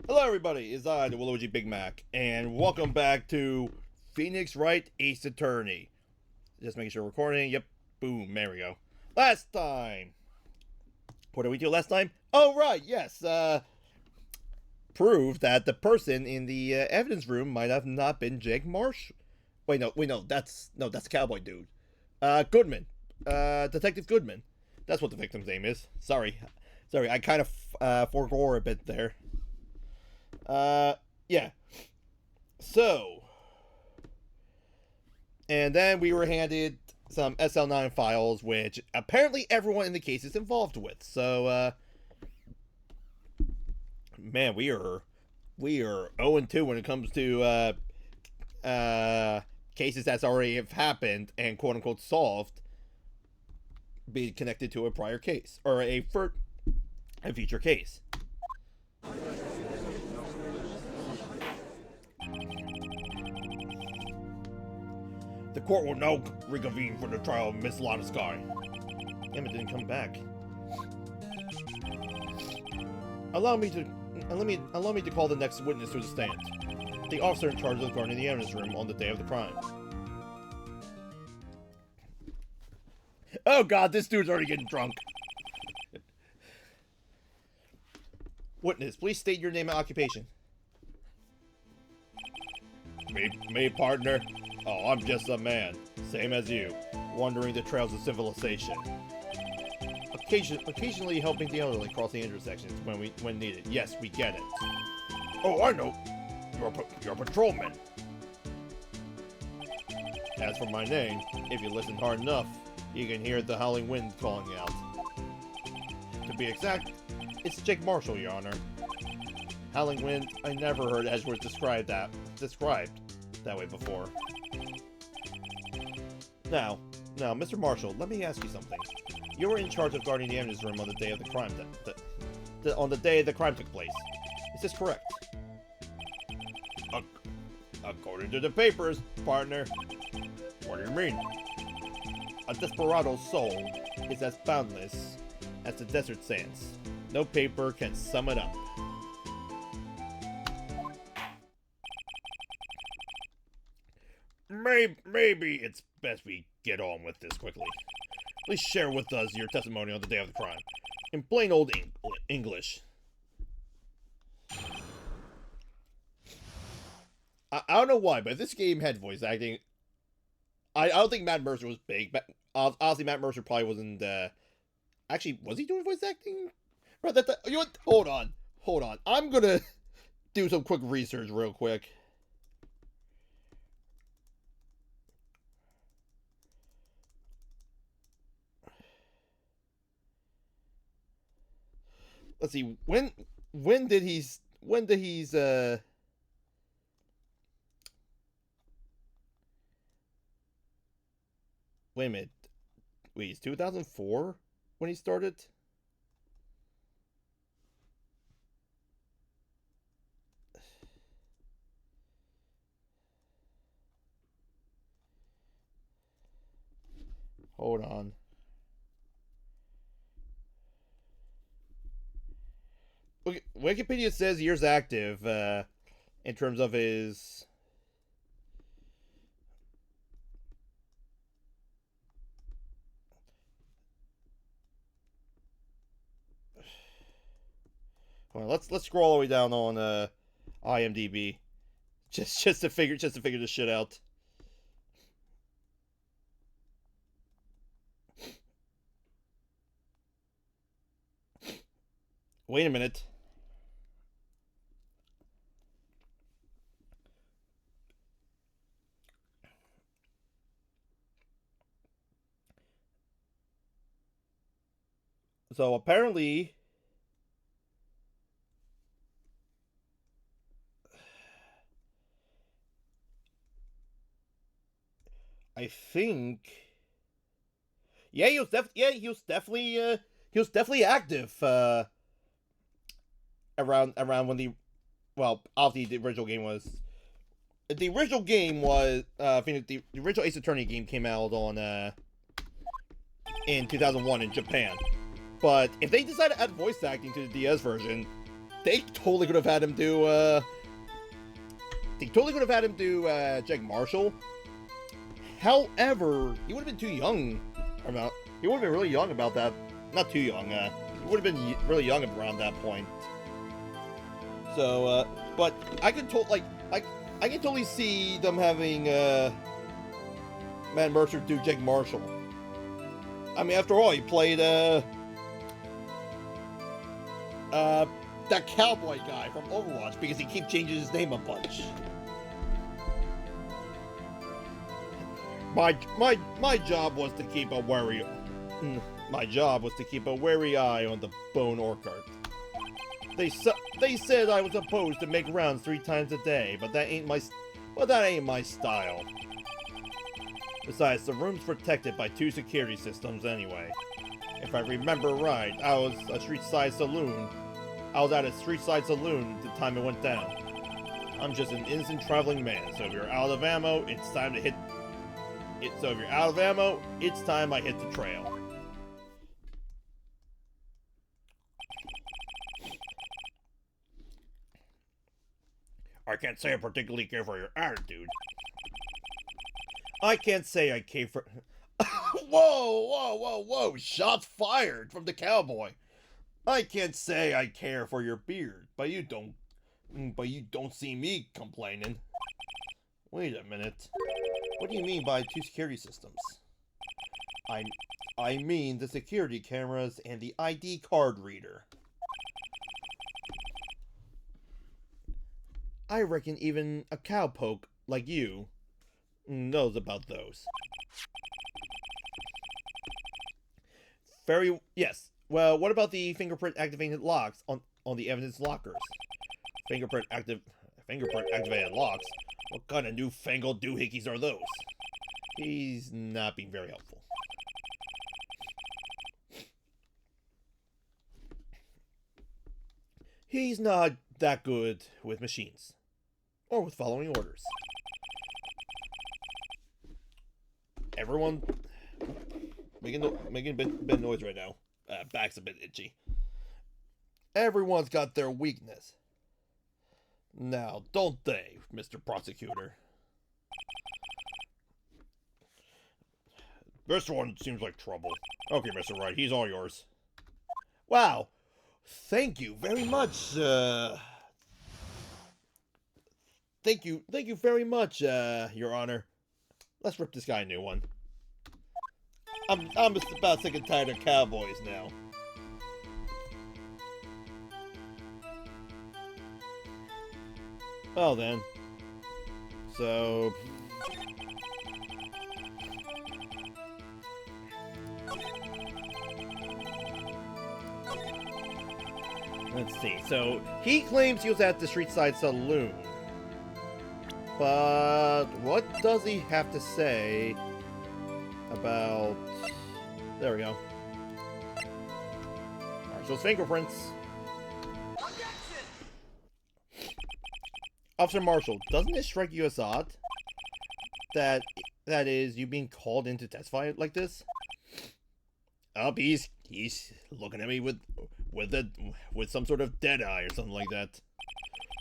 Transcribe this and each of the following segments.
Hello everybody, it's I, the Willowy Big Mac, and welcome back to Phoenix Wright Ace Attorney. Just making sure we're recording, yep, boom, there we go. Last time! What did we do last time? Oh right, yes, proved that the person in the evidence room might have not been Jake Marsh. Wait, no, that's Cowboy Dude. Goodman. Detective Goodman. That's what the victim's name is. Sorry, I kind of forgore a bit there. Yeah. So, and then we were handed some SL9 files, which apparently everyone in the case is involved with. So, man, we are 0-2 when it comes to cases that's already have happened and quote unquote solved, be connected to a prior case or a future case. The court will now reconvene for the trial of Miss Sky. Damn, it didn't come back. Allow me to call the next witness to the stand. The officer in charge of guarding the evidence room on the day of the crime. Oh god, this dude's already getting drunk. Witness, please state your name and occupation. Me, partner? Oh, I'm just a man, same as you, wandering the trails of civilization. Occasionally helping the elderly cross the intersections when needed. Yes, we get it. Oh, I know. You're a patrolman. As for my name, if you listen hard enough, you can hear the howling wind calling out. To be exact, it's Jake Marshall, Your Honor. Howling wind, I never heard as was described that way before. Now, Mr. Marshall, let me ask you something. You were in charge of guarding the evidence room on the day of the crime on the day the crime took place. Is this correct? According to the papers, partner. What do you mean? A desperado's soul is as boundless as the desert sands. No paper can sum it up. Maybe it's best we get on with this quickly. Please share with us your testimony on the day of the crime. In plain old English. I don't know why, but this game had voice acting. I don't think Matt Mercer was big, but honestly, Matt Mercer probably wasn't. Actually, was he doing voice acting? Right, you know what? Hold on. I'm gonna do some quick research real quick. Let's see, when did he's wait a minute. Wait, it's 2004 when he started? Hold on. Okay, Wikipedia says years active, in terms of his... Hold on, let's scroll all the way down on IMDb, just to figure this shit out. Wait a minute. So apparently, I think, yeah, he was definitely active around when obviously the original game was the original Ace Attorney game came out on in 2001 in Japan. But if they decide to add voice acting to the DS version, they totally could have had him do, Jack Marshall. However, he would have been too young. He would have been really young about that. Not too young. He would have been really young around that point. So, but I can totally see them having Matt Mercer do Jack Marshall. I mean, after all, he played that cowboy guy from Overwatch because he keeps changing his name a bunch. My job was to keep a wary eye on the Bone Orchard. They said I was supposed to make rounds 3 times a day, but that ain't my style. Besides, the room's protected by 2 security systems anyway. If I remember right, I was at a street-side saloon the time it went down. I'm just an innocent traveling man, so if you're out of ammo, it's time I hit the trail. I can't say I particularly care for your attitude. I can't say I care for... Whoa! Shots fired from the cowboy. I can't say I care for your beard, but you don't see me complaining. Wait a minute. What do you mean by 2 security systems? I mean the security cameras and the ID card reader. I reckon even a cowpoke like you knows about those. Yes. Well, what about the fingerprint activated locks on the evidence lockers? Fingerprint activated locks? What kind of newfangled doohickeys are those? He's not being very helpful. He's not that good with machines. Or with following orders. Everyone making a bit of noise right now. Back's a bit itchy. Everyone's got their weakness. Now, don't they, Mr. Prosecutor? This one seems like trouble. Okay, Mr. Wright, he's all yours. Wow. Thank you very much, Thank you very much, Your Honor. Let's rip this guy a new one. I'm just about sick and tired of cowboys now. Well then. So... let's see. So, he claims he was at the street-side saloon. But what does he have to say about... There we go. Marshall's fingerprints. Officer Marshall, doesn't it strike you as odd that is you being called in to testify like this? He's looking at me with some sort of dead eye or something like that.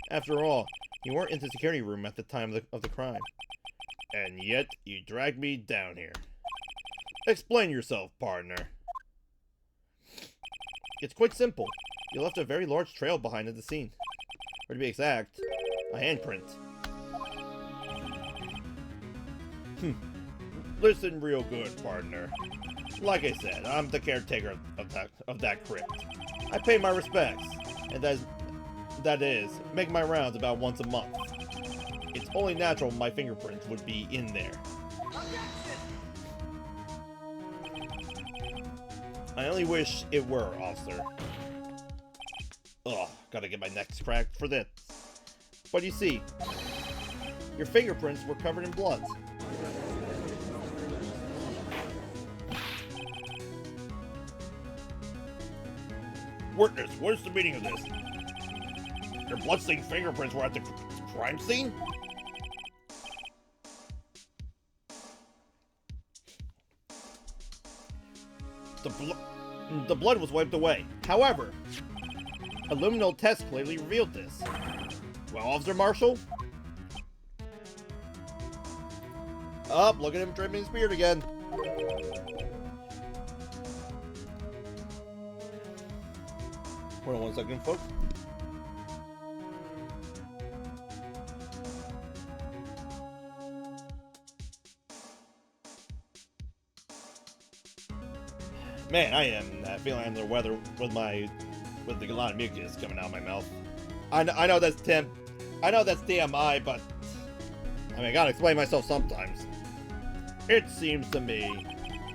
After all, you weren't in the security room at the time of the crime, and yet you dragged me down here. Explain yourself, partner. It's quite simple. You left a very large trail behind at the scene. Or to be exact, a handprint. Listen real good, partner. Like I said, I'm the caretaker of that crypt. I pay my respects, and that is, make my rounds about once a month. It's only natural my fingerprints would be in there. I only wish it were, officer. Ugh, gotta get my neck cracked for this. But you see, your fingerprints were covered in blood. Witness, what is the meaning of this? Your bloodstained fingerprints were at the crime scene? The blood was wiped away. However, A luminal test clearly revealed this. Well, Officer Marshall? Up, look at him trimming his beard again. Hold on 1 second, folks. Man, I am feeling under the weather with a lot of mucus coming out of my mouth. I know that's TMI, but I mean, I gotta explain myself sometimes. It seems to me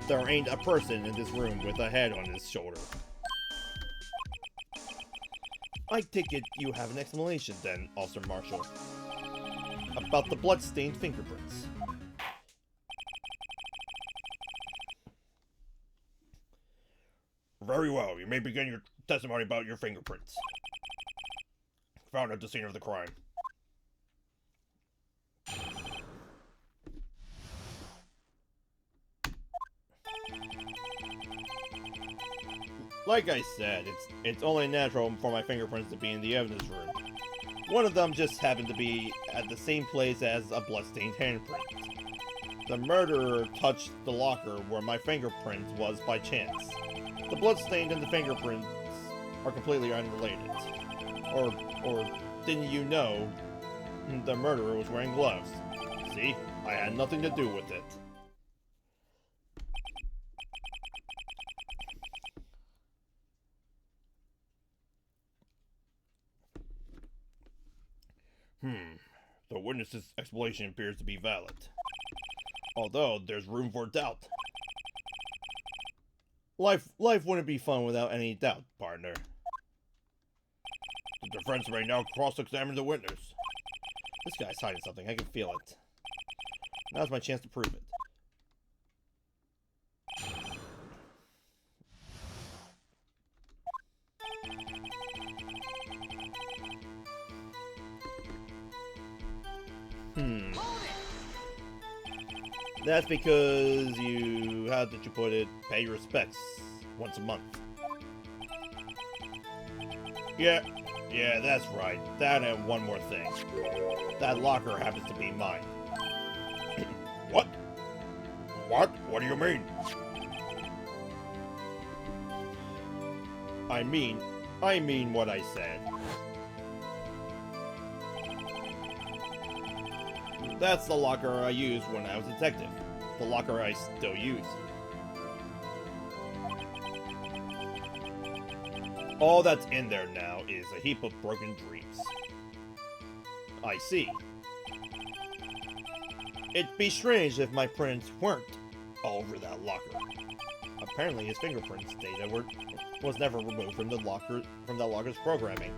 there ain't a person in this room with a head on his shoulder. I take it you have an explanation then, Officer Marshall, about the blood-stained fingerprints. Very well, you may begin your testimony about your fingerprints. Found at the scene of the crime. Like I said, it's only natural for my fingerprints to be in the evidence room. One of them just happened to be at the same place as a bloodstained handprint. The murderer touched the locker where my fingerprint was by chance. The bloodstain and the fingerprints are completely unrelated. Or didn't you know the murderer was wearing gloves? See, I had nothing to do with it. The witness's explanation appears to be valid. Although, there's room for doubt. Life wouldn't be fun without any doubt, partner. The defense may now cross-examine the witness. This guy's hiding something, I can feel it. Now's my chance to prove it. That's because you, how did you put it, pay your respects once a month. Yeah, that's right. That and one more thing. That locker happens to be mine. What? What? What do you mean? I mean what I said. That's the locker I used when I was a detective. The locker I still use. All that's in there now is a heap of broken dreams. I see. It'd be strange if my prints weren't all over that locker. Apparently his fingerprints data was never removed from the locker's programming.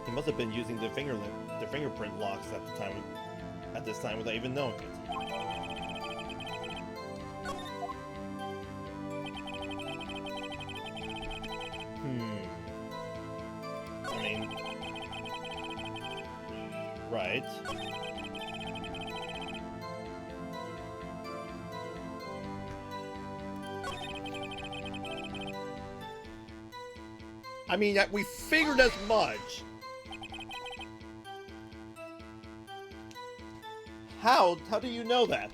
He must have been using the fingerprint locks at this time without even knowing it. I mean, right. I mean, we figured as much. How do you know that?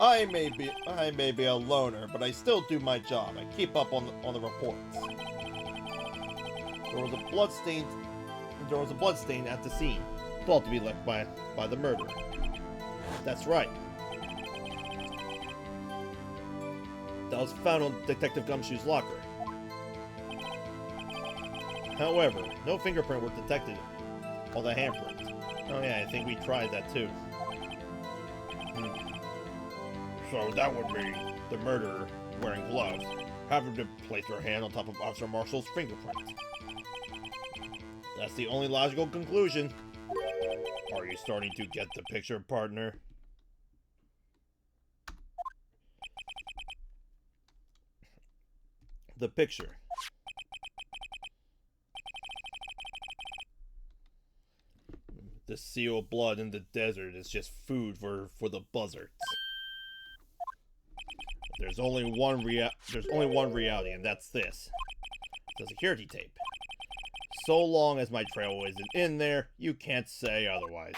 I may be a loner, but I still do my job. I keep up on the reports. There was a bloodstain at the scene, thought to be left by the murderer. That's right. That was found on Detective Gumshoe's locker. However, no fingerprint was detected on the handprint. Oh yeah, I think we tried that too. So that would mean the murderer, wearing gloves, having to place her hand on top of Officer Marshall's fingerprint. That's the only logical conclusion. Are you starting to get the picture, partner? The picture. The sea of blood in the desert is just food for the buzzards. There's only one reality, and that's this. The security tape. So long as my trail isn't in there, you can't say otherwise.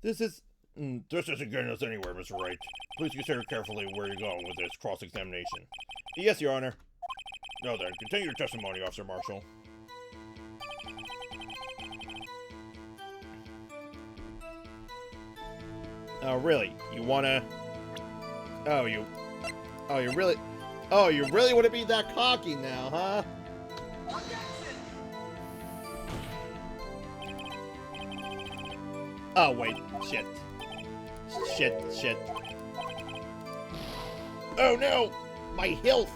This isn't getting us anywhere, Mr. Wright. Please consider carefully where you're going with this cross-examination. Yes, Your Honor. No, then, continue your testimony, Officer Marshall. Oh, really? You wanna... Oh, you really want to be that cocky now, huh? Oh, wait. Shit. Oh, no! My health!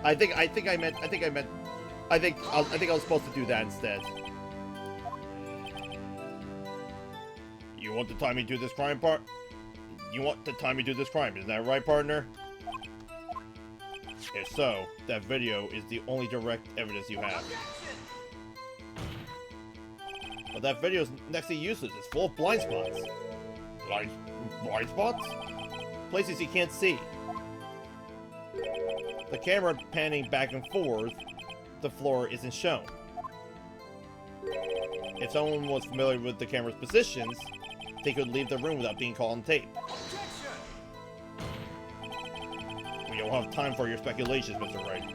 I think I was supposed to do that instead. You want to tie me to this crime, isn't that right, partner? If so, that video is the only direct evidence you have. But that video's next to useless. It's full of blind spots. Blind spots? Places you can't see. The camera panning back and forth, the floor isn't shown. If someone was familiar with the camera's positions, they could leave the room without being caught on tape. We don't have time for your speculations, Mr. Wright.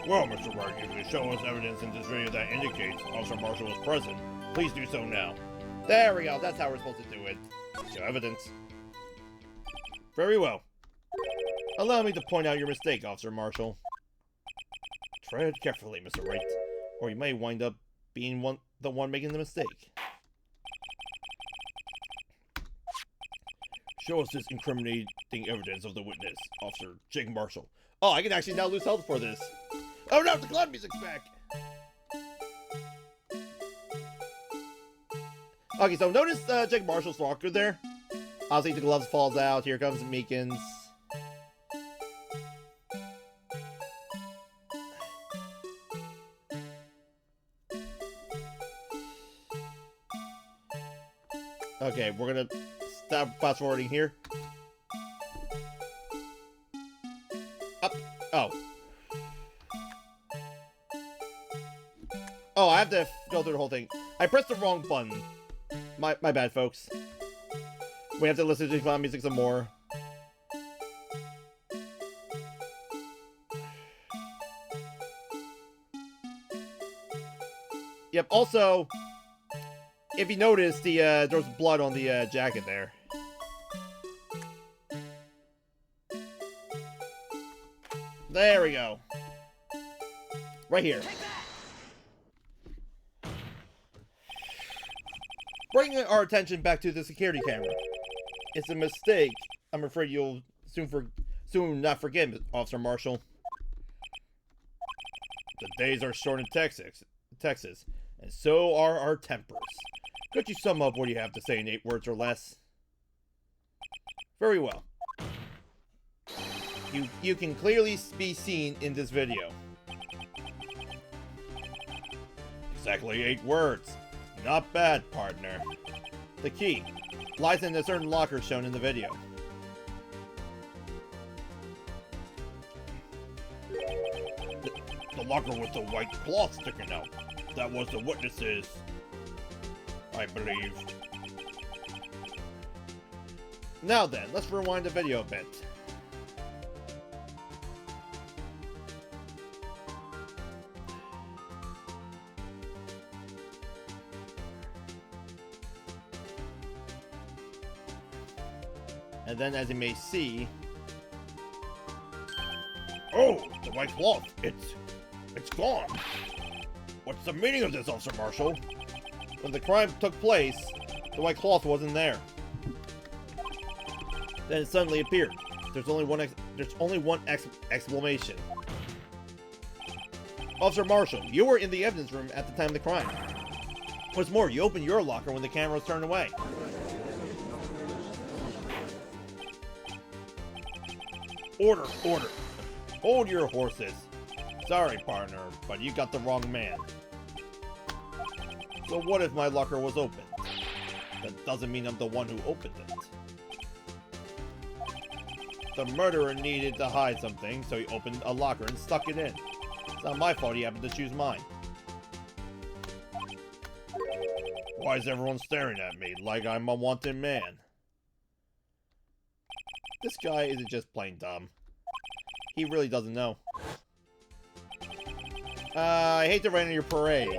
Well, Mr. Wright, if you show us evidence in this video that indicates Officer Marshall was present, please do so now. There we go, that's how we're supposed to do it. Show evidence. Very well. Allow me to point out your mistake, Officer Marshall. Tread carefully, Mr. Wright, or you may wind up being the one making the mistake. Show us this incriminating evidence of the witness, Officer Jake Marshall. Oh, I can actually now lose health for this. Oh no, the clown music's back! Okay, so notice Jake Marshall's locker there. Obviously the gloves falls out. Here comes Meekins. Okay, we're gonna stop fast forwarding here. Up. Oh. Oh, I have to go through the whole thing. I pressed the wrong button. My bad, folks. We have to listen to the clown music some more. Yep, also, if you notice, there's blood on the jacket there. There we go. Right here. Bringing our attention back to the security camera. It's a mistake I'm afraid you'll soon not forget, Officer Marshall. The days are short in Texas, and so are our tempers. Could you sum up what you have to say in 8 words or less? Very well. You can clearly be seen in this video. Exactly 8 words. Not bad, partner. The key lies in a certain locker shown in the video. The locker with the white cloth sticking out. That was the witnesses, I believe. Now then, let's rewind the video a bit. And then, as you may see... Oh! The white cloth! It's gone! What's the meaning of this, Officer Marshall? When the crime took place, the white cloth wasn't there. Then it suddenly appeared. There's only one exclamation. Officer Marshall, you were in the evidence room at the time of the crime. What's more, you opened your locker when the camera was turned away. Order! Hold your horses. Sorry, partner, but you got the wrong man. So what if my locker was open? That doesn't mean I'm the one who opened it. The murderer needed to hide something, so he opened a locker and stuck it in. It's not my fault he happened to choose mine. Why is everyone staring at me like I'm a wanted man? This guy isn't just plain dumb. He really doesn't know. I hate to rain on your parade,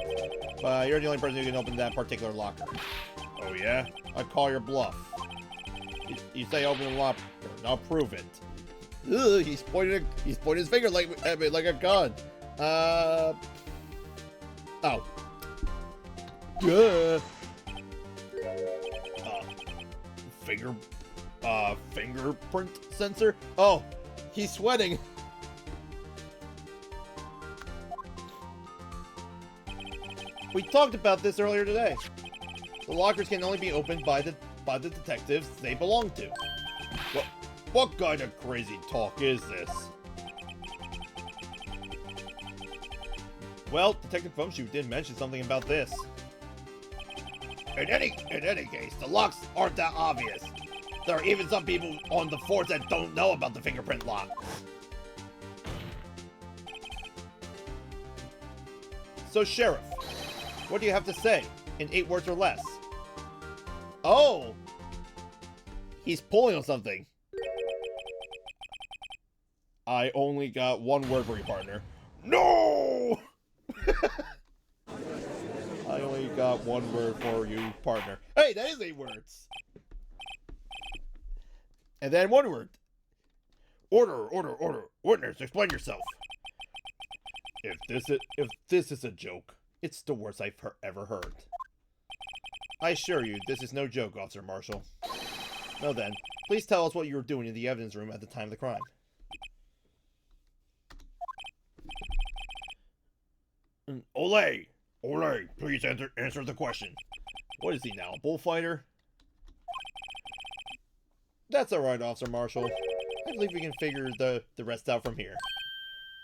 but you're the only person who can open that particular locker. Oh yeah? I call your bluff. You say open the locker. I'll prove it. Ugh, he's pointing his finger at me like a gun. Oh. Fingerprint sensor? Oh, he's sweating. We talked about this earlier today. The lockers can only be opened by the detectives they belong to. What kind of crazy talk is this? Well, Detective Bumshoe did mention something about this. In any case, the locks aren't that obvious. There are even some people on the force that don't know about the fingerprint locks. So, Sheriff, what do you have to say in 8 words or less? Oh! He's pulling on something. I only got 1 word for you, partner. No! I only got 1 word for you, partner. Hey, that is 8 words. And then 1 word. Order. Witness, explain yourself. If this is a joke, it's the worst I've ever heard. I assure you, this is no joke, Officer Marshall. Now then, please tell us what you were doing in the evidence room at the time of the crime. Olay, please answer the question. What is he now, a bullfighter? That's alright, Officer Marshall. I believe we can figure the rest out from here.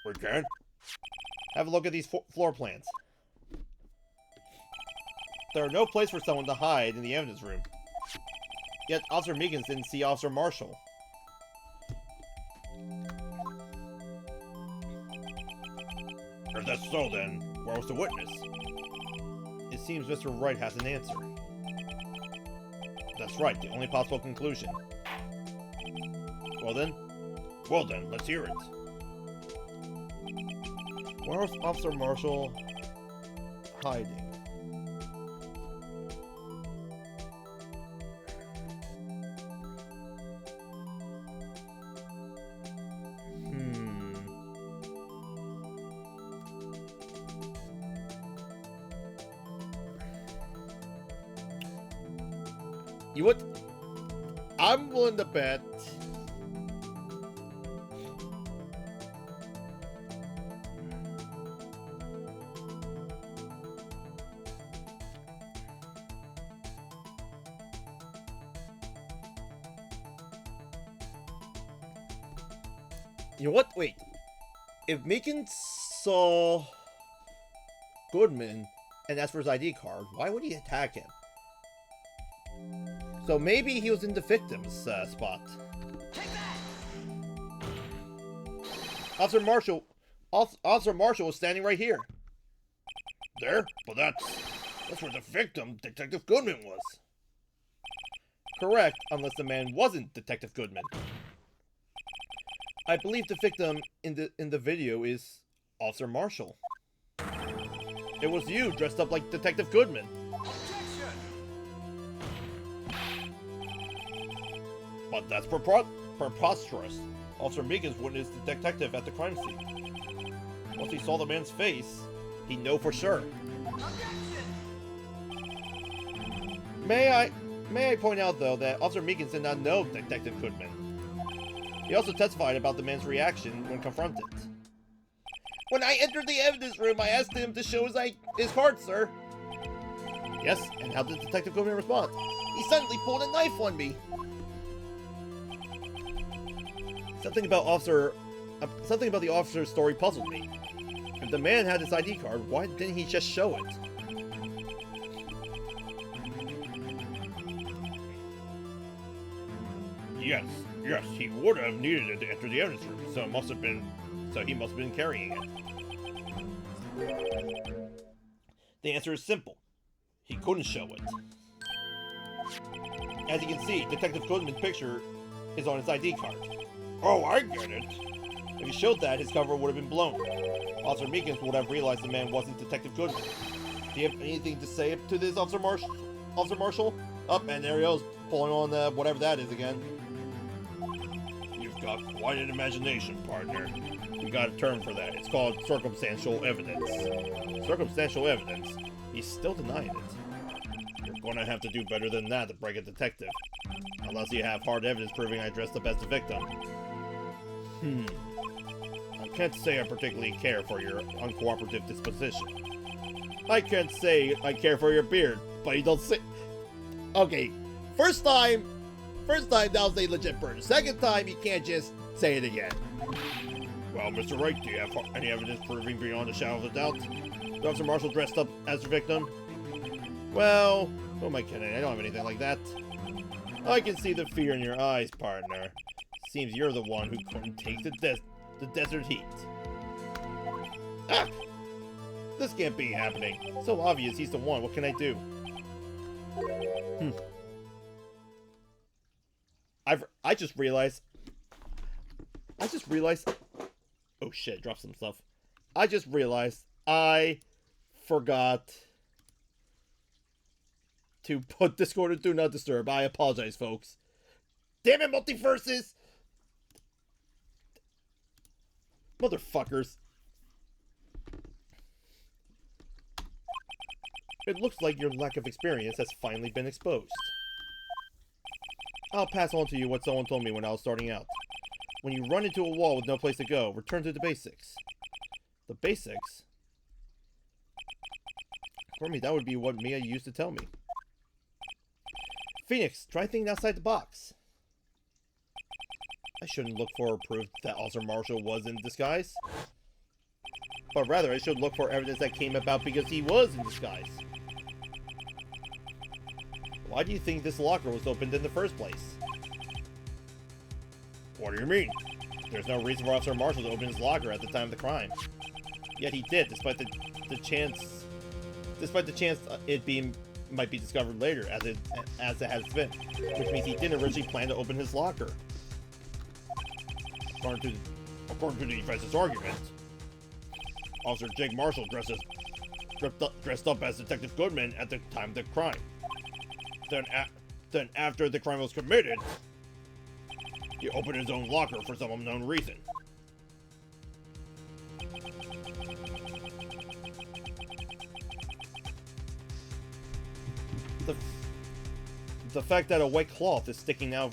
We can? Have a look at these floor plans. There are no place for someone to hide in the evidence room. Yet Officer Meekins didn't see Officer Marshall. If that's so, then where was the witness? It seems Mr. Wright has an answer. That's right, the only possible conclusion. Well then, let's hear it. Where was Officer Marshall hiding? You what? I'm willing to bet. You know what? Wait. If Meekins saw Goodman and asked for his ID card, why would he attack him? So maybe he was in the victim's spot. Officer Marshall was standing right here. There? But that's where the victim, Detective Goodman, was. Correct, unless the man wasn't Detective Goodman. I believe the victim in the video is Officer Marshall. It was you dressed up like Detective Goodman. But that's preposterous. Officer Meekins witnessed the detective at the crime scene. Once he saw the man's face, he'd know for sure. May I point out, though, that Officer Meekins did not know Detective Goodman. He also testified about the man's reaction when confronted. When I entered the evidence room, I asked him to show his card, sir. Yes, and how did Detective Goodman respond? He suddenly pulled a knife on me. Something about the officer's story puzzled me. If the man had his ID card, why didn't he just show it? Yes, he would have needed it to enter the evidence room, so he must have been carrying it. The answer is simple. He couldn't show it. As you can see, Detective Goodman's picture is on his ID card. Oh, I get it. If he showed that, his cover would have been blown. Officer Meekins would have realized the man wasn't Detective Goodman. Do you have anything to say to this, Officer Marshall? Up, and there he goes, pulling on whatever that is again. You've got quite an imagination, partner. We got a term for that. It's called circumstantial evidence. Circumstantial evidence? He's still denying it. You're gonna have to do better than that to break a detective. Unless you have hard evidence proving I dressed up as the victim. I can't say I particularly care for your uncooperative disposition. I can't say I care for your beard, but you don't say... Okay, first time that was a legit burn. Second time, you can't just say it again. Well, Mr. Wright, do you have any evidence proving beyond a shadow of a doubt that Officer Marshall dressed up as the victim? Well, who am I kidding? I don't have anything like that. I can see the fear in your eyes, partner. Seems you're the one who couldn't take the desert heat. Ah! This can't be happening. So obvious he's the one. What can I do? I just realized. Oh shit! Dropped some stuff. I just realized I forgot to put Discord to Do Not Disturb. I apologize, folks. Damn it, multiverses! Motherfuckers. It looks like your lack of experience has finally been exposed. I'll pass on to you what someone told me when I was starting out. When you run into a wall with no place to go, return to the basics. The basics? For me, that would be what Mia used to tell me. Phoenix, try thinking outside the box. I shouldn't look for proof that Officer Marshall was in disguise. But rather, I should look for evidence that came about because he was in disguise. Why do you think this locker was opened in the first place? What do you mean? There's no reason for Officer Marshall to open his locker at the time of the crime. Yet he did, despite the chance it might be discovered later, as it has been, which means he didn't originally plan to open his locker. According to the defense's argument, Officer Jake Marshall dressed up as Detective Goodman at the time of the crime. Then after the crime was committed, he opened his own locker for some unknown reason. The fact that a white cloth is sticking out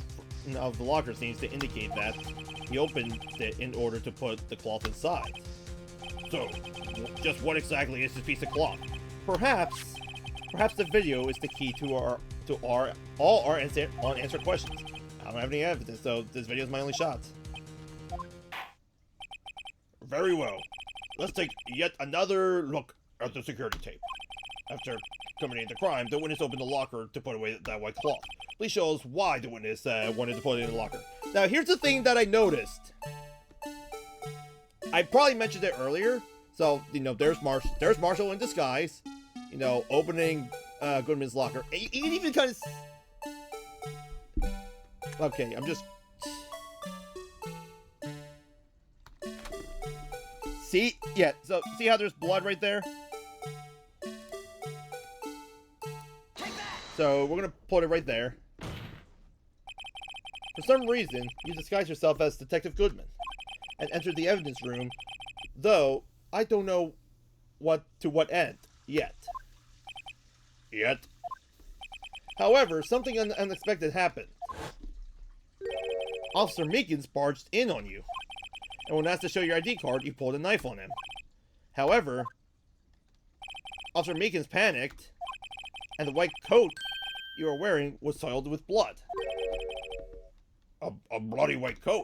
of the locker seems to indicate that he opened it in order to put the cloth inside. So, just what exactly is this piece of cloth? Perhaps the video is the key to all our unanswered questions. I don't have any evidence, so this video is my only shot. Very well. Let's take yet another look at the security tape. After committing the crime, the witness opened the locker to put away that white cloth. Please show us why the witness wanted to put it in the locker. Now, here's the thing that I noticed. I probably mentioned it earlier. So, there's Marshall in disguise, opening Goodman's locker. You can even kind of... Okay, I'm just... See? Yeah, so see how there's blood right there? So, we're gonna put it right there. For some reason, you disguise yourself as Detective Goodman and entered the evidence room, though I don't know to what end yet. However, something unexpected happened. Officer Meekins barged in on you, and when asked to show your ID card, you pulled a knife on him. However, Officer Meekins panicked, and the white coat you were wearing was soiled with blood. A bloody white coat?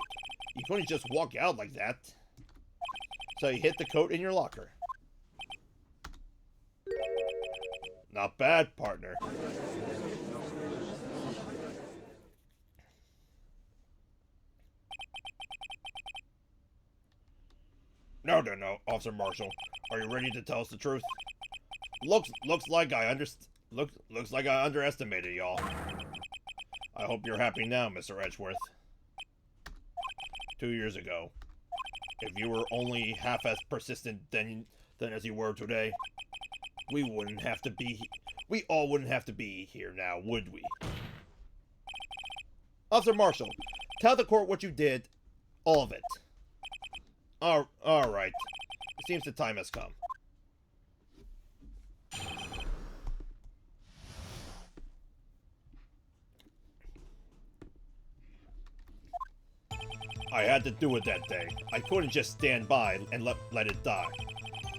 You couldn't just walk out like that. So you hid the coat in your locker. Not bad, partner. No, Officer Marshall. Are you ready to tell us the truth? Looks like I underestimated y'all. I hope you're happy now, Mr. Edgeworth. 2 years ago, if you were only half as persistent than as you were today, we all wouldn't have to be here now, would we? Officer Marshall, tell the court what you did. All of it. All right. It seems the time has come. I had to do it that day. I couldn't just stand by and let it die.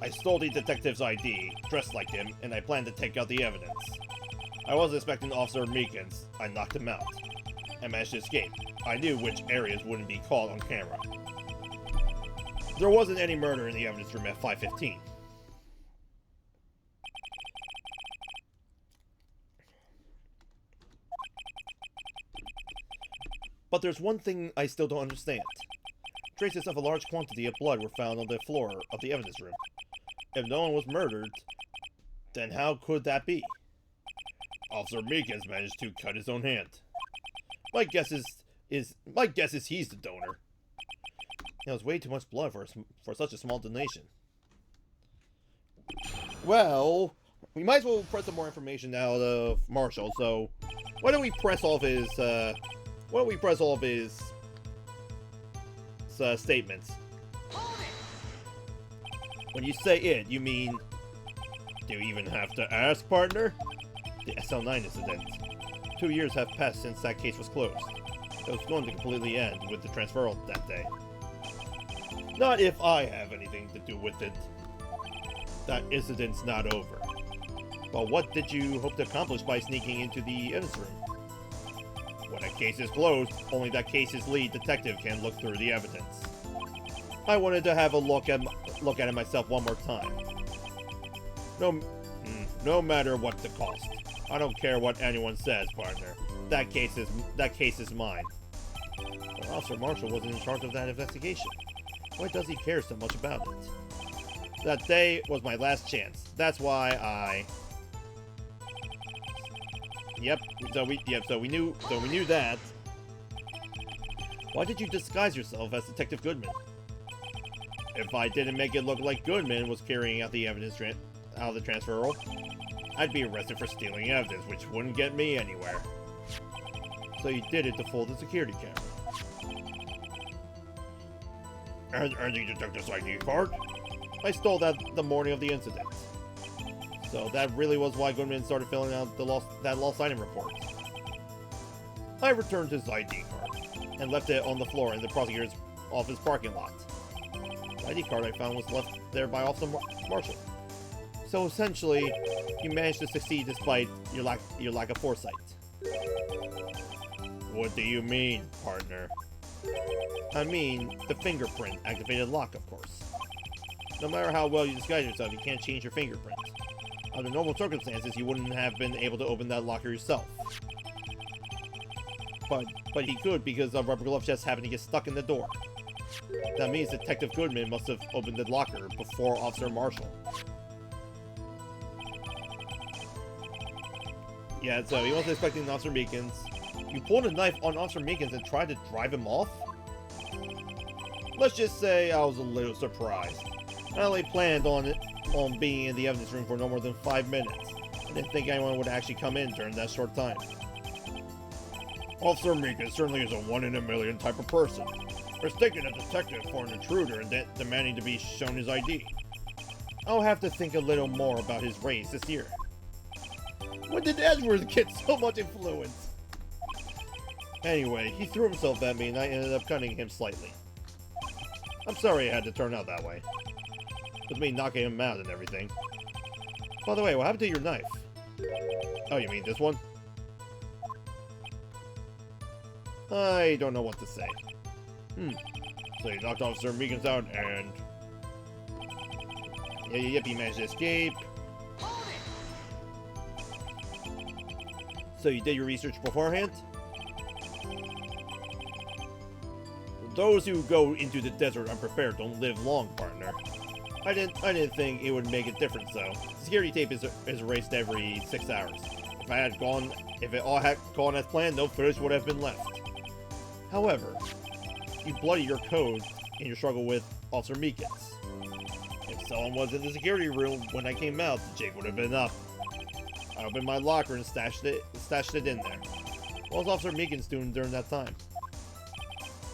I stole the detective's ID, dressed like him, and I planned to take out the evidence. I wasn't expecting Officer Meekins. I knocked him out. I managed to escape. I knew which areas wouldn't be caught on camera. There wasn't any murder in the evidence room at 5:15. But there's one thing I still don't understand. Traces of a large quantity of blood were found on the floor of the evidence room. If no one was murdered, then how could that be? Officer Meekins managed to cut his own hand. My guess is he's the donor. It was way too much blood for such a small donation. Well, we might as well press some more information out of Marshall. So, why don't we press all of his statements? When you say it, you mean, do you even have to ask, partner? The SL9 incident. 2 years have passed since that case was closed. It was going to completely end with the transferal that day. Not if I have anything to do with it. That incident's not over. But what did you hope to accomplish by sneaking into the evidence room? When a case is closed, only that case's lead detective can look through the evidence. I wanted to have a look at it myself one more time. No matter what the cost. I don't care what anyone says, partner. That case is mine. But Officer Marshall wasn't in charge of that investigation. Why does he care so much about it? That day was my last chance. That's why I... So we knew that. Why did you disguise yourself as Detective Goodman? If I didn't make it look like Goodman was carrying out the evidence out of the transferal, I'd be arrested for stealing evidence, which wouldn't get me anywhere. So you did it to fool the security camera. And the detective's ID card? I stole that the morning of the incident. So that really was why Goodman started filling out that lost item report. I returned his ID card and left it on the floor in the prosecutor's office parking lot. The ID card I found was left there by Officer Marshall. So essentially, you managed to succeed despite your lack of foresight. What do you mean, partner? I mean, the fingerprint activated lock, of course. No matter how well you disguise yourself, you can't change your fingerprint. Under normal circumstances, you wouldn't have been able to open that locker yourself. But he could because a rubber glove just happened to get stuck in the door. That means Detective Goodman must have opened the locker before Officer Marshall. Yeah, so he wasn't expecting Officer Meekins. You pulled a knife on Officer Meekins and tried to drive him off? Let's just say I was a little surprised. I only planned on being in the evidence room for no more than 5 minutes. I didn't think anyone would actually come in during that short time. Officer Meekins certainly is a one-in-a-million type of person. Mistaking a detective for an intruder and demanding to be shown his ID. I'll have to think a little more about his race this year. When did Edgeworth get so much influence? Anyway, he threw himself at me and I ended up cutting him slightly. I'm sorry it had to turn out that way. With me knocking him out and everything. By the way, what happened to your knife? Oh, you mean this one? I don't know what to say. So you knocked Officer Meekins out and... Yep, he managed to escape. So you did your research beforehand? Those who go into the desert unprepared don't live long, partner. I didn't think it would make a difference though. The security tape is erased every 6 hours. If it all had gone as planned, no footage would have been left. However, you bloodied your code in your struggle with Officer Meekins. If someone was in the security room when I came out, the jig would have been up. I opened my locker and stashed it in there. What was Officer Meekins doing during that time?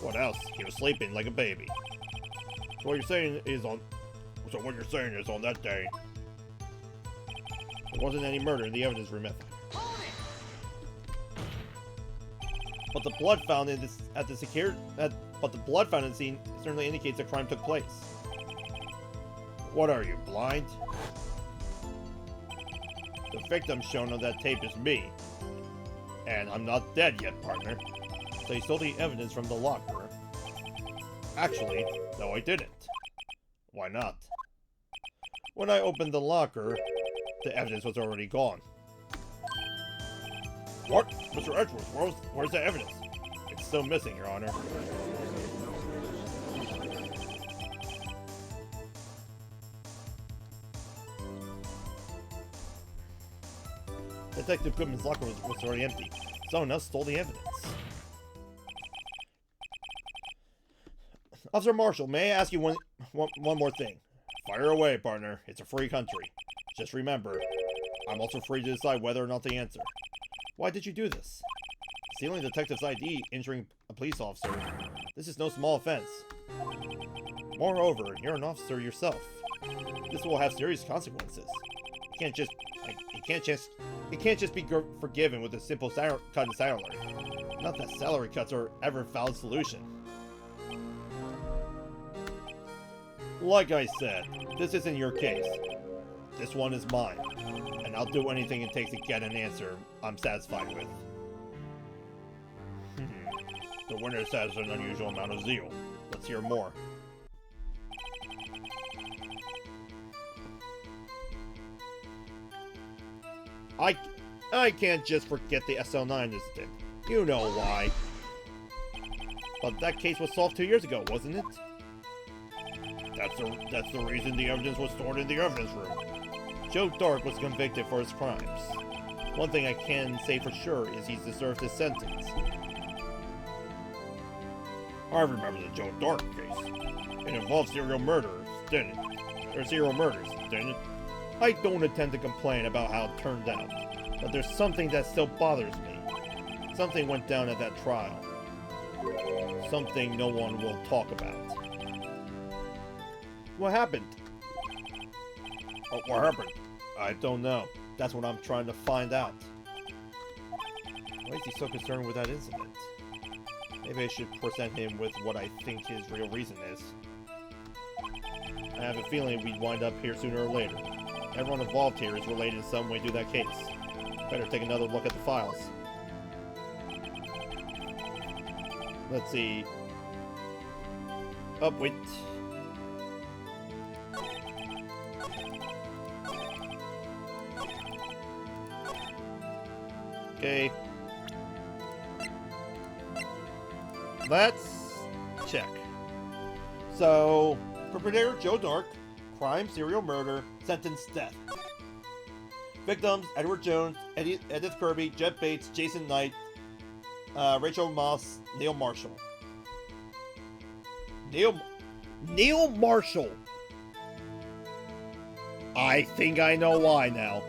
What else? He was sleeping like a baby. So what you're saying is on that day, there wasn't any murder in the evidence room method. But the blood found in the scene certainly indicates a crime took place. What are you, blind? The victim shown on that tape is me. And I'm not dead yet, partner. So you stole the evidence from the locker. Actually, no I didn't. Why not? When I opened the locker, the evidence was already gone. What? Mr. Edgeworth, where's the evidence? It's still missing, Your Honor. Detective Goodman's locker was already empty. Someone else stole the evidence. Officer Marshall, may I ask you one more thing? Fire away, partner. It's a free country. Just remember, I'm also free to decide whether or not to answer. Why did you do this? Stealing a detective's ID, injuring a police officer. This is no small offense. Moreover, you're an officer yourself. This will have serious consequences. It can't just be forgiven with a simple cut in salary. Not that salary cuts are ever a valid solution. Like I said, this isn't your case. This one is mine. And I'll do anything it takes to get an answer I'm satisfied with. The witness has an unusual amount of zeal. Let's hear more. I can't just forget the SL9 incident. You know why. But that case was solved 2 years ago, wasn't it? That's the reason the evidence was stored in the evidence room. Joe Dark was convicted for his crimes. One thing I can say for sure is he's deserved his sentence. I remember the Joe Dark case. It involved serial murderers, didn't it? Or serial murders, didn't it? I don't intend to complain about how it turned out, but there's something that still bothers me. Something went down at that trial. Something no one will talk about. What happened? Oh, what happened? I don't know. That's what I'm trying to find out. Why is he so concerned with that incident? Maybe I should present him with what I think his real reason is. I have a feeling we'd wind up here sooner or later. Everyone involved here is related in some way to that case. Better take another look at the files. Let's see. Oh, wait. Okay. Let's check. So, perpetrator Joe Dark, crime, serial murder, sentenced death. Victims: Edward Jones, Edith Kirby, Jed Bates, Jason Knight, Rachel Moss, Neil Marshall. Neil Marshall. I think I know why now.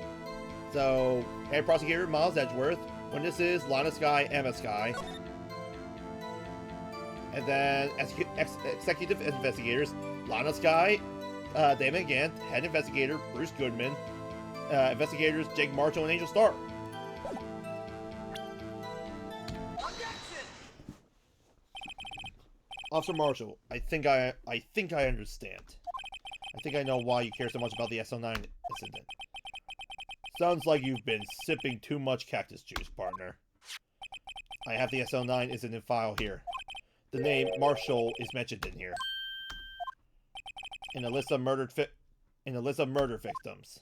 So, head prosecutor Miles Edgeworth. Witnesses: Lana Skye, Emma Skye. And then executive investigators: Lana Skye, Damon Gant, head investigator Bruce Goodman, investigators Jake Marshall and Angel Starr. Officer Marshall, I think I understand. I think I know why you care so much about the SL9 incident. Sounds like you've been sipping too much cactus juice, partner. I have the SL9 incident file here. The name Marshall is mentioned in here. In a list of murdered in a list of murder victims.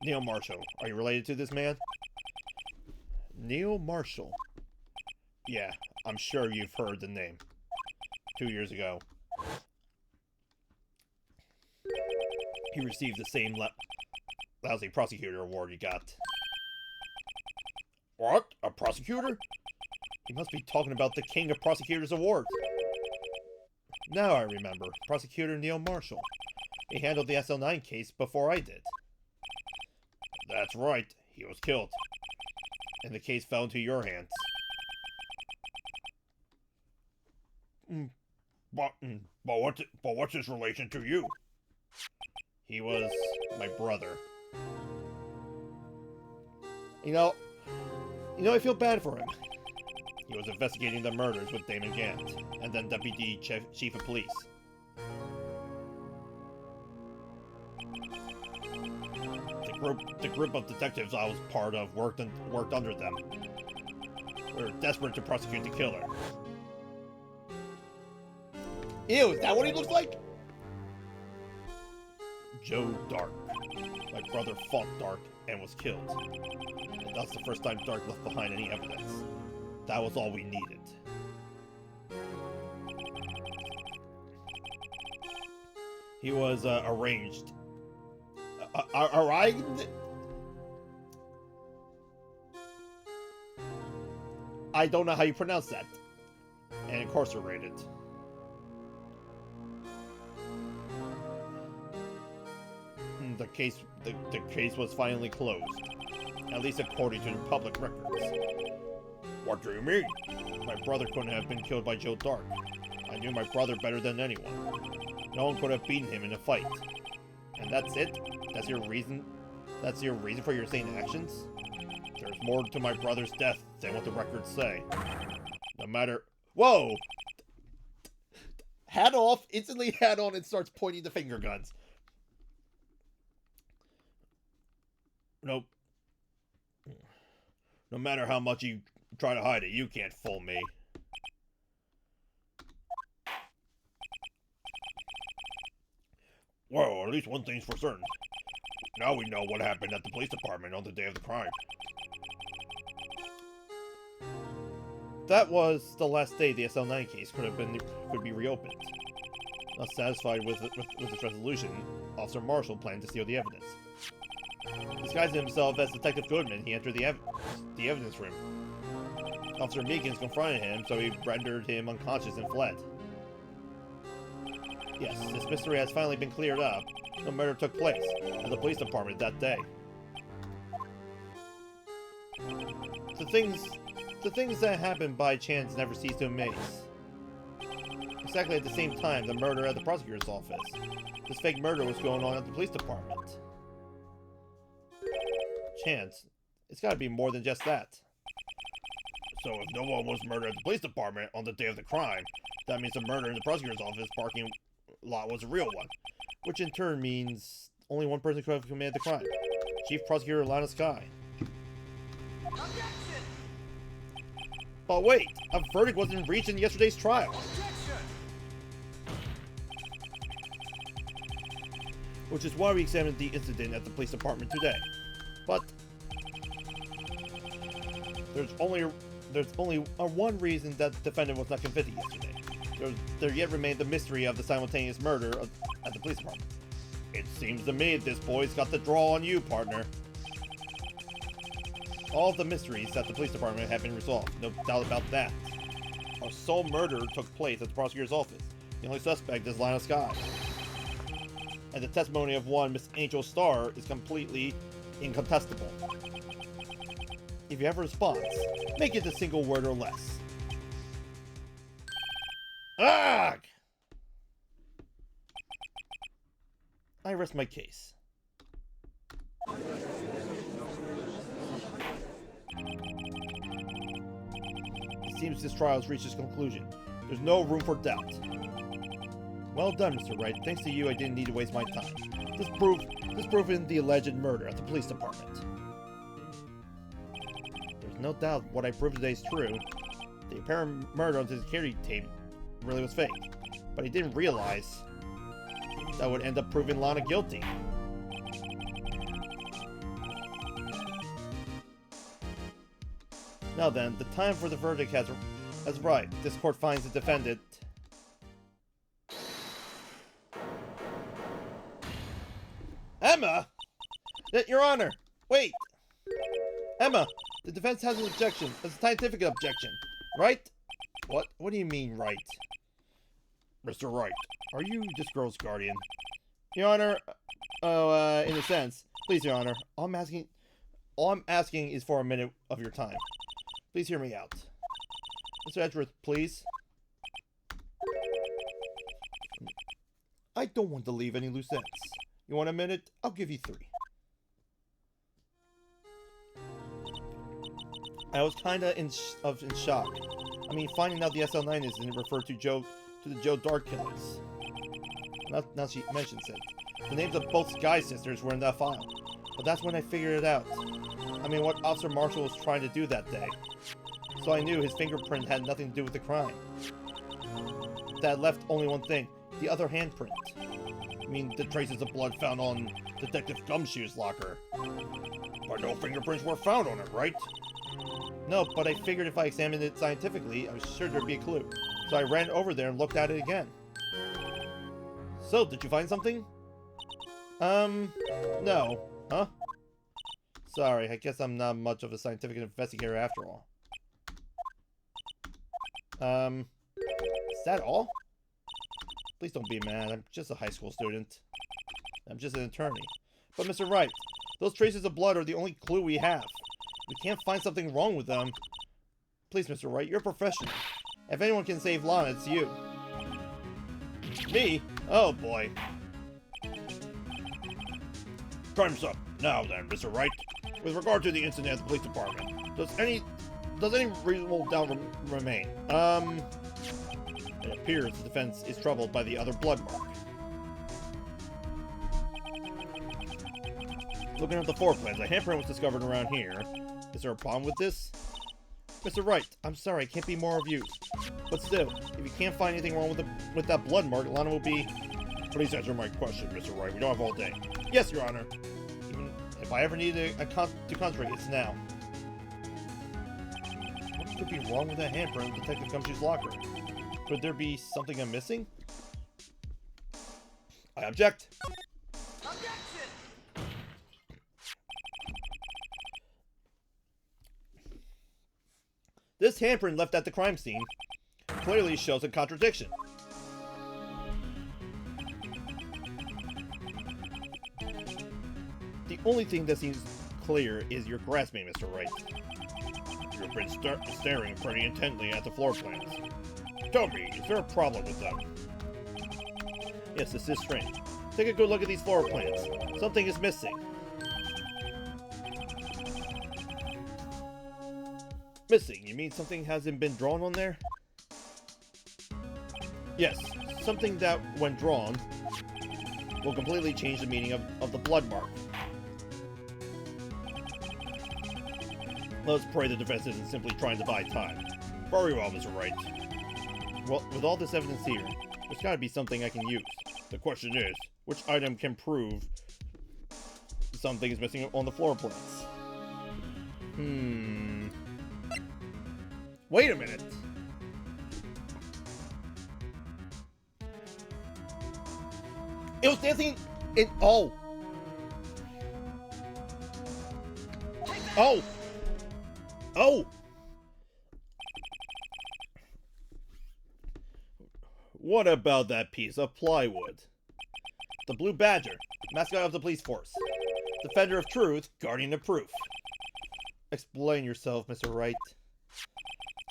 Neil Marshall. Are you related to this man? Neil Marshall. Yeah, I'm sure you've heard the name. 2 years ago, he received the same lousy prosecutor award you got. What? A prosecutor? You must be talking about the King of Prosecutors Award. Now I remember. Prosecutor Neil Marshall. He handled the SL9 case before I did. That's right. He was killed. And the case fell into your hands. But what's his relation to you? He was my brother. You know, I feel bad for him. He was investigating the murders with Damon Gant, and then Deputy Chief of Police. The group of detectives I was part of worked under them. We were desperate to prosecute the killer. Ew, is that what he looks like? Joe Dark. My brother fought Dark and was killed. And that's the first time Dark left behind any evidence. That was all we needed. He was arranged. I don't know how you pronounce that. And incarcerated. The case was finally closed, at least according to the public records. What do you mean? My brother couldn't have been killed by Joe Dark. I knew my brother better than anyone. No one could have beaten him in a fight. And that's it? That's your reason? That's your reason for your insane actions? There's more to my brother's death than what the records say. No matter... Whoa! Hat off, instantly hat on, and starts pointing the finger guns. Nope. No matter how much you try to hide it, you can't fool me. Well, at least one thing's for certain. Now we know what happened at the police department on the day of the crime. That was the last day the SL9 case could be reopened. Not satisfied with its resolution, Officer Marshall planned to steal the evidence. Disguising himself as Detective Goodman, he entered the evidence room. Officer Meekins confronted him, so he rendered him unconscious and fled. Yes, this mystery has finally been cleared up. No murder took place at the police department that day. The things that happen by chance never cease to amaze. Exactly at the same time, the murder at the prosecutor's office. This fake murder was going on at the police department. Chance? It's gotta be more than just that. So if no one was murdered at the police department on the day of the crime, that means the murder in the prosecutor's office parking lot was a real one. Which in turn means only one person could have committed the crime. Chief Prosecutor Lana Sky. Objection! But wait! A verdict wasn't reached in yesterday's trial! Objection! Which is why we examined the incident at the police department today. But there's only one reason that the defendant was not convicted yesterday. There yet remained the mystery of the simultaneous murder at the police department. It seems to me this boy's got the draw on you, partner. All of the mysteries at the police department have been resolved, no doubt about that. A sole murder took place at the prosecutor's office. The only suspect is Lana Sky. And the testimony of one Miss Angel Starr is completely incontestable. If you have a response, make it a single word or less. Ugh! I rest my case. It seems this trial has reached its conclusion. There's no room for doubt. Well done, Mr. Wright. Thanks to you, I didn't need to waste my time. This proven the alleged murder at the police department. There's no doubt what I proved today is true. The apparent murder on the security tape really was fake. But he didn't realize that would end up proving Lana guilty. Now then, the time for the verdict has arrived. This court finds the defendant... Emma! Your Honor! Wait! Emma! The defense has an objection. It's a scientific objection. Right? What? What do you mean, right? Mr. Wright, are you this girl's guardian? Your Honor, in a sense. Please, Your Honor, all I'm asking is for a minute of your time. Please hear me out. Mr. Edgeworth, please. I don't want to leave any loose ends. You want a minute? I'll give you 3. I was kinda in shock. I mean, finding out the SL9 isn't referred to the Joe Dart killings. Now she mentions it. The names of both Sky sisters were in that file. But that's when I figured it out. I mean, what Officer Marshall was trying to do that day. So I knew his fingerprint had nothing to do with the crime. That left only one thing. The other handprint. I mean, the traces of blood found on Detective Gumshoe's locker. But no fingerprints were found on it, right? No, but I figured if I examined it scientifically, I was sure there'd be a clue. So I ran over there and looked at it again. So, did you find something? No. Huh? Sorry, I guess I'm not much of a scientific investigator after all. Is that all? Please don't be mad, I'm just a high school student. I'm just an attorney. But Mr. Wright, those traces of blood are the only clue we have. We can't find something wrong with them. Please, Mr. Wright, you're a professional. If anyone can save Lana, it's you. Me? Oh boy. Time's up. Now then, Mr. Wright. With regard to the incident at the police department, does any reasonable doubt remain? It appears the defense is troubled by the other blood mark. Looking at the floor plans, a handprint was discovered around here. Is there a problem with this? Mr. Wright, I'm sorry, I can't be more of use. But still, if you can't find anything wrong with that blood mark, Lana will be... Please answer my question, Mr. Wright. We don't have all day. Yes, Your Honor. Even if I ever need to concentrate, it's now. What could be wrong with that handprint in Detective Gumshoe's locker? Could there be something I'm missing? I object. Objection! This handprint left at the crime scene clearly shows a contradiction. The only thing that seems clear is your grasping, Mr. Wright. You've been staring pretty intently at the floor plans. Tell me, is there a problem with them? Yes, this is strange. Take a good look at these floor plans. Something is missing. Missing? You mean something hasn't been drawn on there? Yes, something that, when drawn, will completely change the meaning of the blood mark. Let's pray the defense isn't simply trying to buy time. Very well, Mr. Wright. Well, with all this evidence here, there's gotta be something I can use. The question is, which item can prove something is missing on the floor plans? Wait a minute! It was dancing in... Oh! Oh! Oh! What about that piece of plywood? The Blue Badger, mascot of the police force. Defender of truth, guardian of proof. Explain yourself, Mr. Wright.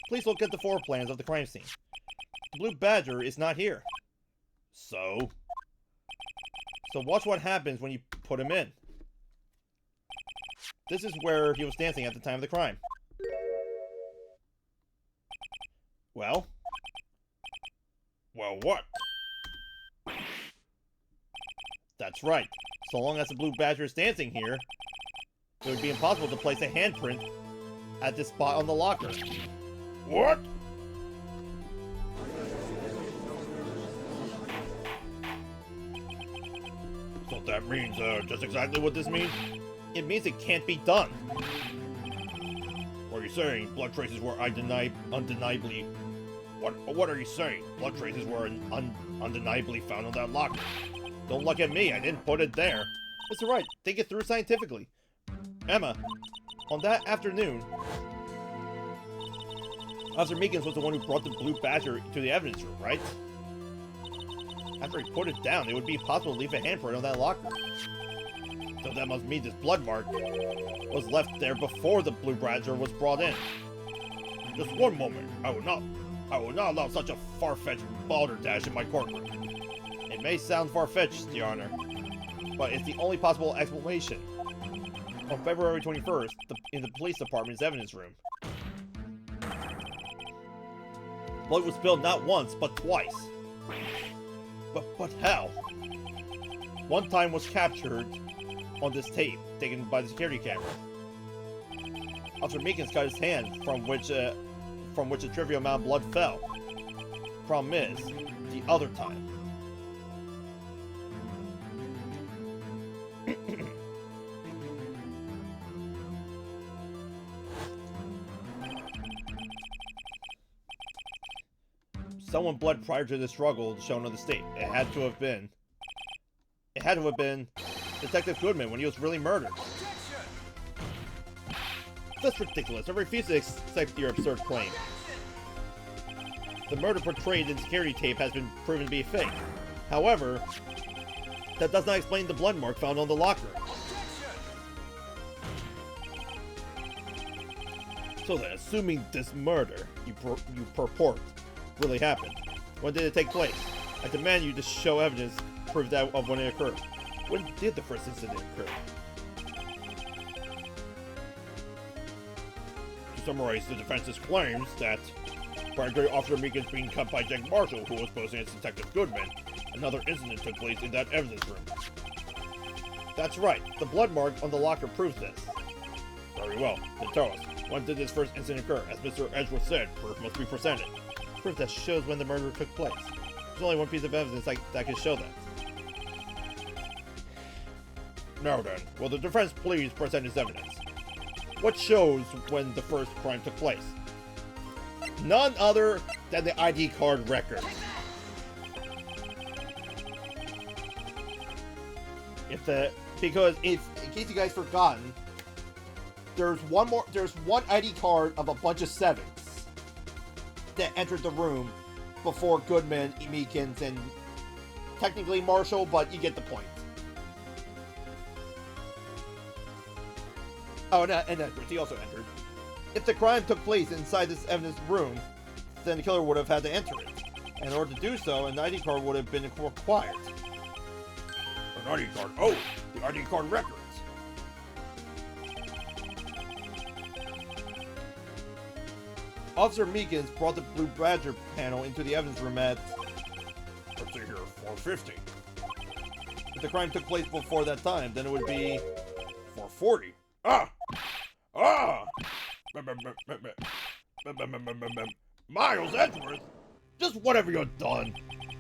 Please look at the floor plans of the crime scene. The Blue Badger is not here. So? So watch what happens when you put him in. This is where he was dancing at the time of the crime. Well? Well, what? That's right. So long as the Blue Badger is dancing here, it would be impossible to place a handprint at this spot on the locker. What? So that means, just exactly what this means? It means it can't be done. Or you saying? Blood traces were undeniably... What are you saying? Blood traces were undeniably found on that locker. Don't look at me, I didn't put it there. Mr. Wright, think it through scientifically. Emma, on that afternoon, Officer Meekins was the one who brought the blue badger to the evidence room, right? After he put it down, it would be impossible to leave a handprint on that locker. So that must mean this blood mark was left there before the blue badger was brought in. Just one moment. I will not allow such a far-fetched balderdash in my courtroom. It may sound far-fetched, Your Honor, but it's the only possible explanation. On February 21st, in the police department's evidence room, blood was spilled not once, but twice. But how? One time was captured on this tape, taken by the security camera. Officer Meekins cut his hand, from which a trivial amount of blood fell. Problem is, the other time. Someone bled prior to the struggle shown on the tape. It had to have been Detective Goodman when he was really murdered. That's ridiculous. I refuse to accept your absurd claim. The murder portrayed in security tape has been proven to be fake. However, that does not explain the blood mark found on the locker. So then, assuming this murder you purport really happened, when did it take place? I demand you to show evidence proof that of when it occurred. When did the first incident occur? To summarize the defense's claims that prior to Officer Meekins being cut by Jack Marshall, who was posing as Detective Goodman, another incident took place in that evidence room. That's right, the blood mark on the locker proves this. Very well, then tell us, when did this first incident occur? As Mr. Edgeworth said, proof must be presented. Proof that shows when the murder took place. There's only one piece of evidence that can show that. Now then, will the defense please present its evidence? What shows when the first crime took place? None other than the ID card record. Because in case you guys forgotten, there's one ID card of a bunch of sevens that entered the room before Goodman, Meekins, and technically Marshall, but you get the point. Oh, and Edwards, he also entered. If the crime took place inside this evidence room, then the killer would have had to enter it. And in order to do so, an ID card would have been required. An ID card? Oh, the ID card records. Officer Meekins brought the Blue Badger panel into the evidence room at, let's see here, 4:50. If the crime took place before that time, then it would be 4:40. Miles Edgeworth? Just whatever you've done.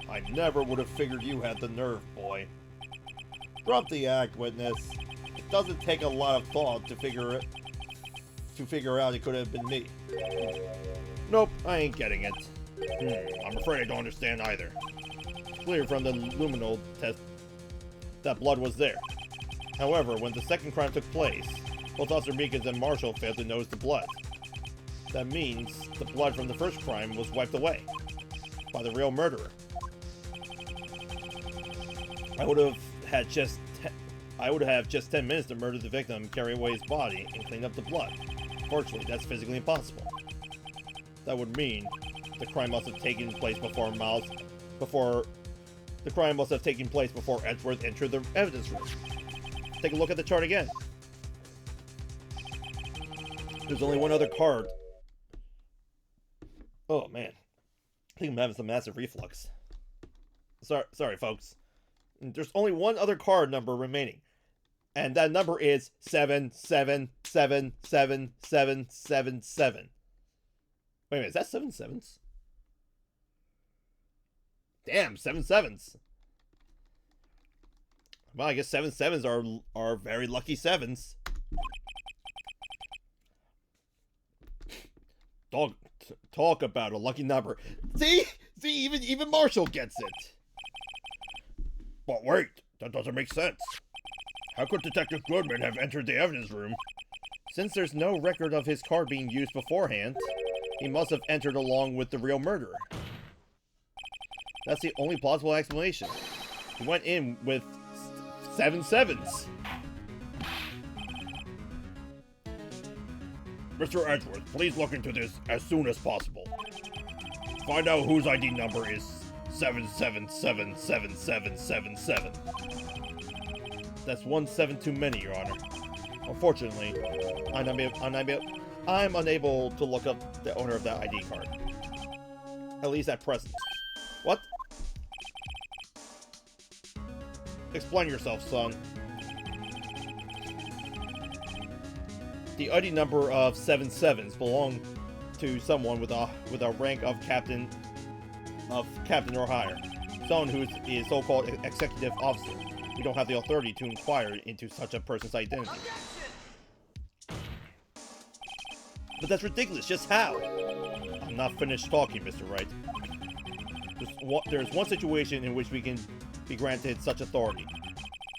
I never would have figured you had the nerve, boy. Drop the act, witness. It doesn't take a lot of thought to figure out it could have been me. Nope, I ain't getting it. I'm afraid I don't understand either. It's clear from the luminol test that blood was there. However, when the second crime took place, both Officer Meekins and Marshall failed to notice the blood. That means the blood from the first crime was wiped away by the real murderer. I would have just 10 minutes to murder the victim, carry away his body, and clean up the blood. Fortunately, that's physically impossible. That would mean the crime must have taken place before Edgeworth entered the evidence room. Take a look at the chart again. There's only one other card. Oh man, I think I'm having some massive reflux. Sorry, folks. There's only one other card number remaining, and that number is 77777777. Wait a minute, is that 7 sevens? Damn, 7 sevens. Well, I guess 7 sevens are very lucky sevens. Talk about a lucky number. See, even Marshall gets it. But wait, that doesn't make sense. How could Detective Goodman have entered the evidence room? Since there's no record of his card being used beforehand, he must have entered along with the real murderer. That's the only plausible explanation. He went in with 7 sevens. Mr. Edgeworth, please look into this as soon as possible. Find out whose ID number is 7777777. That's 1 7 too many, Your Honor. Unfortunately, I'm unable to look up the owner of that ID card. At least at present. What? Explain yourself, son. The ID number of 7 sevens belong to someone with a rank of captain or higher. Someone who is so-called executive officer. We don't have the authority to inquire into such a person's identity. But that's ridiculous. Just how? I'm not finished talking, Mr. Wright. There's one situation in which we can be granted such authority.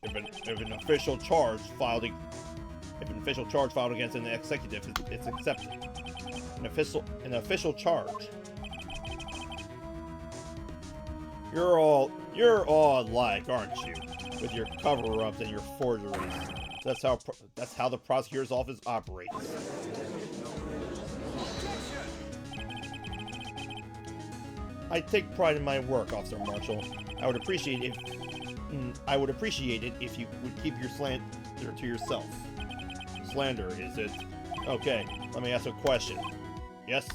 If an official charge filed against an executive is accepted. An official charge. You're all alike, aren't you? With your cover-ups and your forgeries. That's how the prosecutor's office operates. I take pride in my work, Officer Marshall. I would appreciate it if you would keep your slander to yourself. Slander, is it? Okay, let me ask a question. Yes?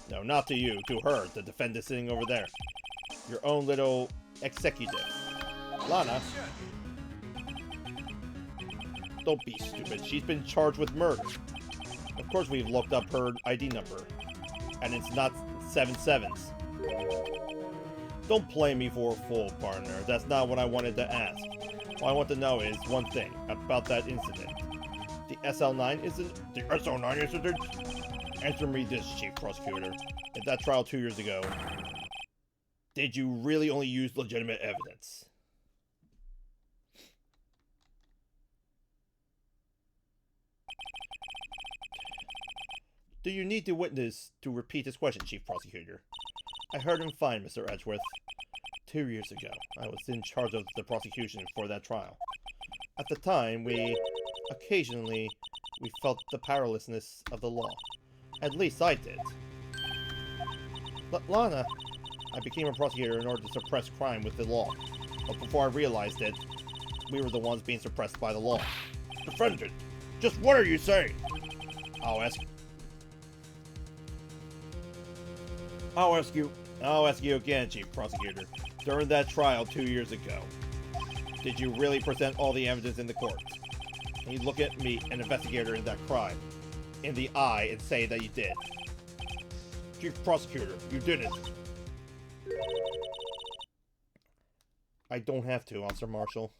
No, not to you, to her, the defendant sitting over there. Your own little executive. Lana. Don't be stupid. She's been charged with murder. Of course we've looked up her ID number. And it's not 7 sevens. Don't play me for a fool, partner. That's not what I wanted to ask. All I want to know is one thing about that incident. The SL9 incident? The SL9 incident? Answer me this, Chief Prosecutor. At that trial 2 years ago, did you really only use legitimate evidence? Do you need the witness to repeat his question, Chief Prosecutor? I heard him fine, Mr. Edgeworth. 2 years ago, I was in charge of the prosecution for that trial. At the time, we felt the powerlessness of the law. At least I did. But Lana, I became a prosecutor in order to suppress crime with the law. But before I realized it, we were the ones being suppressed by the law. Defendant, just what are you saying? I'll ask you again, Chief Prosecutor. During that trial 2 years ago, did you really present all the evidence in the court? Can you look at me, an investigator in that crime, in the eye and say that you did? Chief Prosecutor, you didn't. I don't have to, Officer Marshall.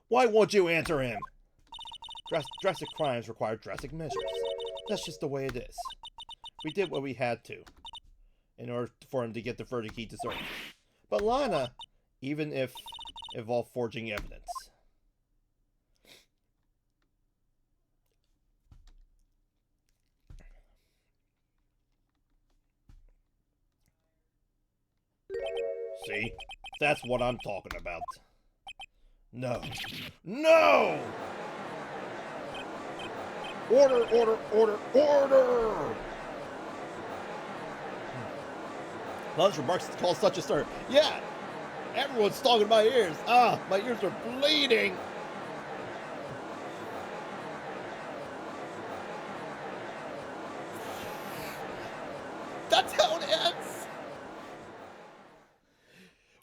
Why won't you answer him? Drastic crimes require drastic measures. That's just the way it is. We did what we had to, in order for him to get the verdict he deserved. But Lana, even if involved forging evidence. See? That's what I'm talking about. No. No! Order, order, order, order! Lunch remarks call such a start. Yeah! Everyone's talking my ears. Ah, my ears are bleeding! That's how it ends!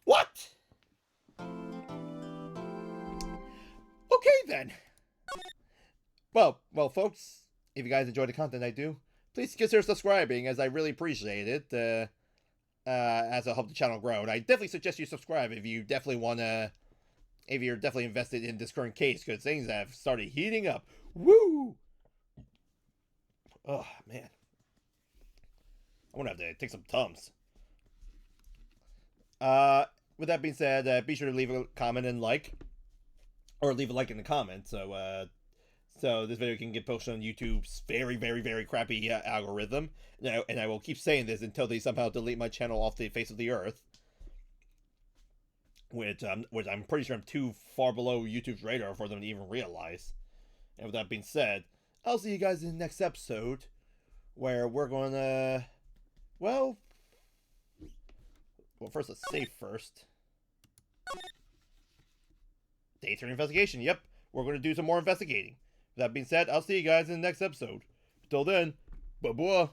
What? Okay then. Well, folks, if you guys enjoy the content I do, please consider subscribing, as I really appreciate it, as I help the channel grow. And I definitely suggest you subscribe if you definitely if you're definitely invested in this current case, because things have started heating up. Woo! Oh, man. I'm gonna have to take some Tums. With that being said, be sure to leave a comment and like. Or leave a like in the comment, so this video can get posted on YouTube's very, very, very crappy algorithm. And I will keep saying this until they somehow delete my channel off the face of the earth. Which I'm pretty sure I'm too far below YouTube's radar for them to even realize. And with that being said, I'll see you guys in the next episode, where we're going to, well, first let's save first. Day 3 investigation. Yep, we're going to do some more investigating. With that being said, I'll see you guys in the next episode. Till then, bye-bye.